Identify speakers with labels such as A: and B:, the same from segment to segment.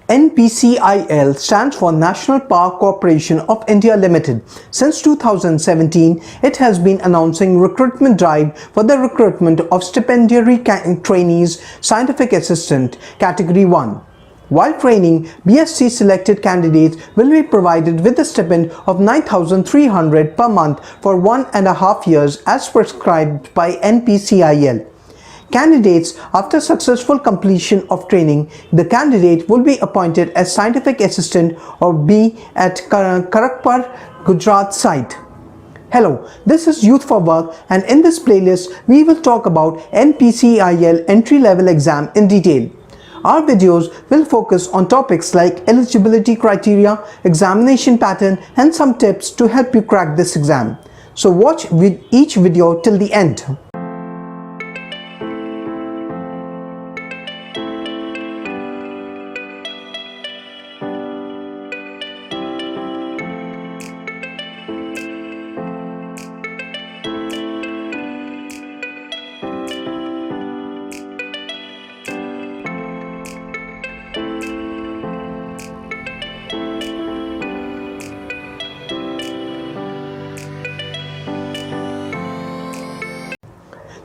A: NPCIl stands for National Park Corporation of India Limited. Since 2017, it has been announcing recruitment drive for the recruitment of Stipendiary Trainees Scientific Assistant Category 1. While training, B.Sc selected candidates will be provided with a stipend of 9,300 per month for 1.5 years as prescribed by NPCIl. Candidates, after successful completion of training, the candidate will be appointed as Scientific Assistant or B at Kakrapar Gujrat Site. Hello, this is Youth for Work, and in this playlist we will talk about NPCIl entry-level exam in detail. Our videos will focus on topics like eligibility criteria, examination pattern, and some tips to help you crack this exam. So watch each video till the end.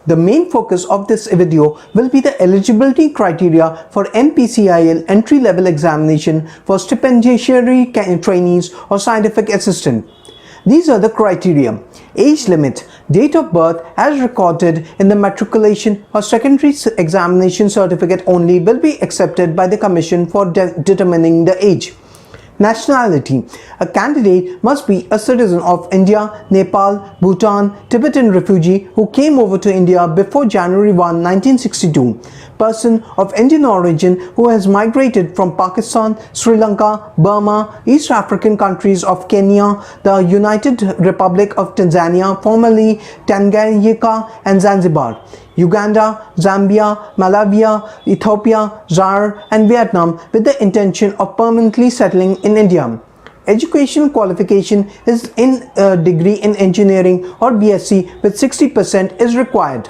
A: The main focus of this video will be the eligibility criteria for NPCIl entry-level examination for Stipendiary Trainees or Scientific Assistant. These are the criteria: age limit, date of birth as recorded in the matriculation or secondary examination certificate only will be accepted by the Commission for determining the age. Nationality: a candidate must be a citizen of India, Nepal, Bhutan, Tibetan refugee who came over to India before January 1, 1962. Person of Indian origin who has migrated from Pakistan, Sri Lanka, Burma, East African countries of Kenya, the United Republic of Tanzania, formerly Tanganyika and Zanzibar, Uganda, Zambia, Malawi, Ethiopia, Zaire, and Vietnam with the intention of permanently settling in India. Education qualification is in a degree in engineering or B.Sc with 60% is required.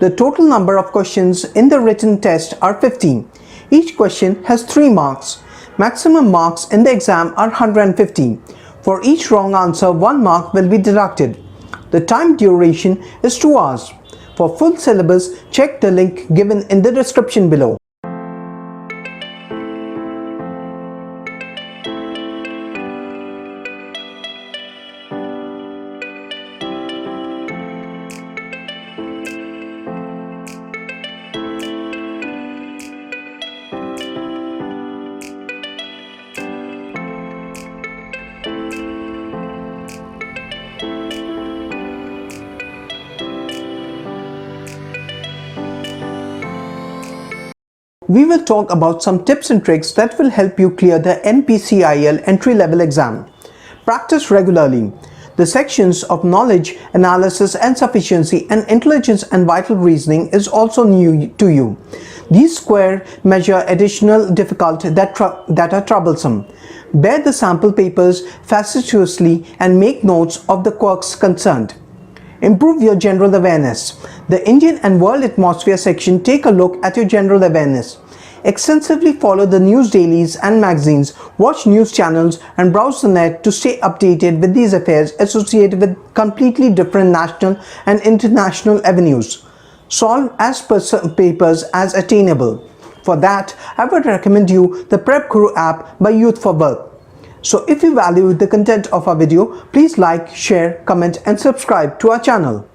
A: The total number of questions in the written test are 15. Each question has 3 marks. Maximum marks in the exam are 150. For each wrong answer, 1 mark will be deducted. The time duration is 2 hours. For full syllabus, check the link given in the description below. We will talk about some tips and tricks that will help you clear the NPCIl entry-level exam. Practice regularly. The sections of knowledge, analysis and sufficiency, and intelligence and vital reasoning is also new to you. These square measure additional difficulty that are troublesome. Bear the sample papers fastidiously and make notes of the quirks concerned. Improve your general awareness. The Indian and World Atmosphere section take a look at your general awareness. Extensively follow the news dailies and magazines, watch news channels and browse the net to stay updated with these affairs associated with completely different national and international avenues. Solve as per papers as attainable. For that, I would recommend you the Prep Guru app by Youth for Work. So if you value the content of our video, please like, share, comment and subscribe to our channel.